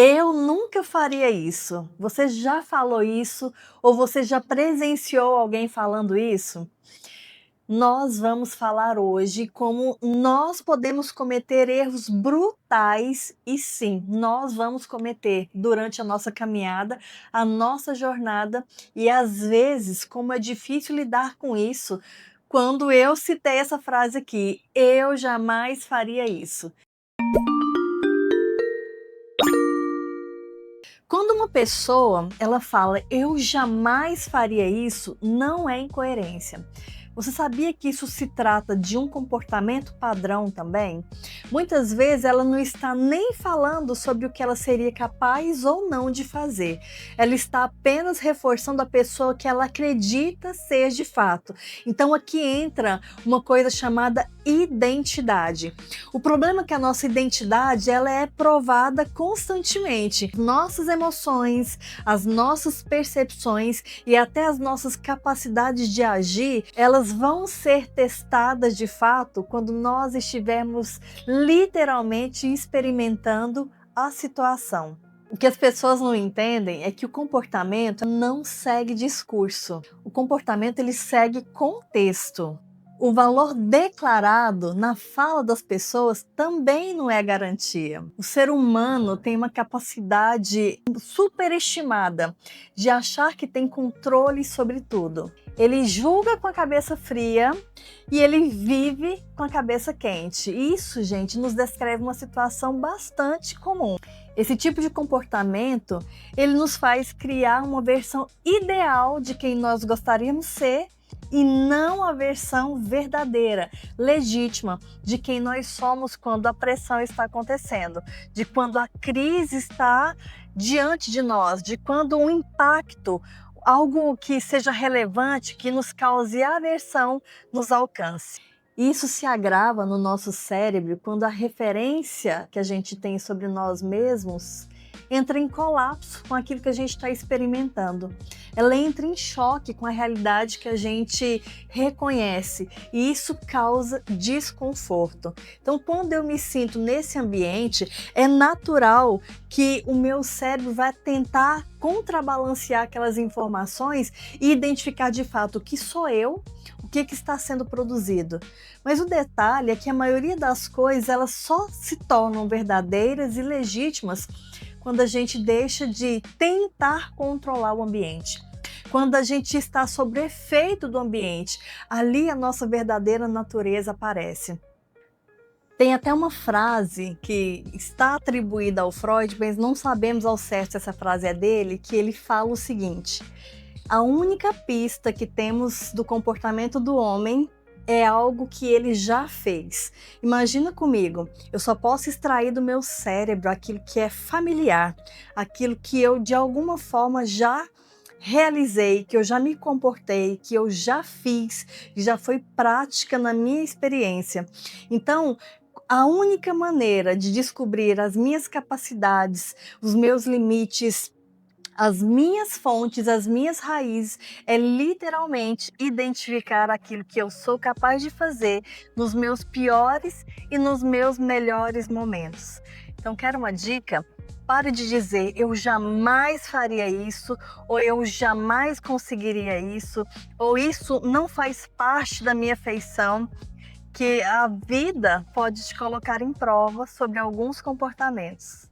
Eu nunca faria isso. Você já falou isso ou você já presenciou alguém falando isso? Nós vamos falar hoje como nós podemos cometer erros brutais e sim, nós vamos cometer durante a nossa caminhada, a nossa jornada e às vezes como é difícil lidar com isso. Quando eu citei essa frase aqui, eu jamais faria isso. Quando uma pessoa, ela fala: "Eu jamais faria isso", não é incoerência. Você sabia que isso se trata de um comportamento padrão também? Muitas vezes ela não está nem falando sobre o que ela seria capaz ou não de fazer. Ela está apenas reforçando a pessoa que ela acredita ser de fato. Então aqui entra uma coisa chamada identidade. O problema é que a nossa identidade ela é provada constantemente. Nossas emoções, as nossas percepções e até as nossas capacidades de agir, elas vão ser testadas de fato quando nós estivermos literalmente experimentando a situação. O que as pessoas não entendem é que o comportamento não segue discurso. O comportamento ele segue contexto. O valor declarado na fala das pessoas também não é garantia. O ser humano tem uma capacidade superestimada de achar que tem controle sobre tudo. Ele julga com a cabeça fria e ele vive com a cabeça quente. Isso, gente, nos descreve uma situação bastante comum. Esse tipo de comportamento, ele nos faz criar uma versão ideal de quem nós gostaríamos ser e não a versão verdadeira, legítima, de quem nós somos quando a pressão está acontecendo, de quando a crise está diante de nós, de quando um impacto, algo que seja relevante, que nos cause aversão, nos alcance. Isso se agrava no nosso cérebro quando a referência que a gente tem sobre nós mesmos entra em colapso com aquilo que a gente está experimentando. Ela entra em choque com a realidade que a gente reconhece e isso causa desconforto. Então, quando eu me sinto nesse ambiente, é natural que o meu cérebro vai tentar contrabalancear aquelas informações e identificar de fato o que sou eu, o que está sendo produzido. Mas o detalhe é que a maioria das coisas elas só se tornam verdadeiras e legítimas quando a gente deixa de tentar controlar o ambiente. Quando a gente está sob efeito do ambiente, ali a nossa verdadeira natureza aparece. Tem até uma frase que está atribuída ao Freud, mas não sabemos ao certo se essa frase é dele, que ele fala o seguinte: a única pista que temos do comportamento do homem é algo que ele já fez. Imagina comigo, eu só posso extrair do meu cérebro aquilo que é familiar, aquilo que eu de alguma forma já realizei, que eu já me comportei, que eu já fiz, que já foi prática na minha experiência. Então, a única maneira de descobrir as minhas capacidades, os meus limites, as minhas fontes, as minhas raízes, é literalmente identificar aquilo que eu sou capaz de fazer nos meus piores e nos meus melhores momentos. Então, quero uma dica? Pare de dizer eu jamais faria isso, ou eu jamais conseguiria isso, ou isso não faz parte da minha feição, que a vida pode te colocar em prova sobre alguns comportamentos.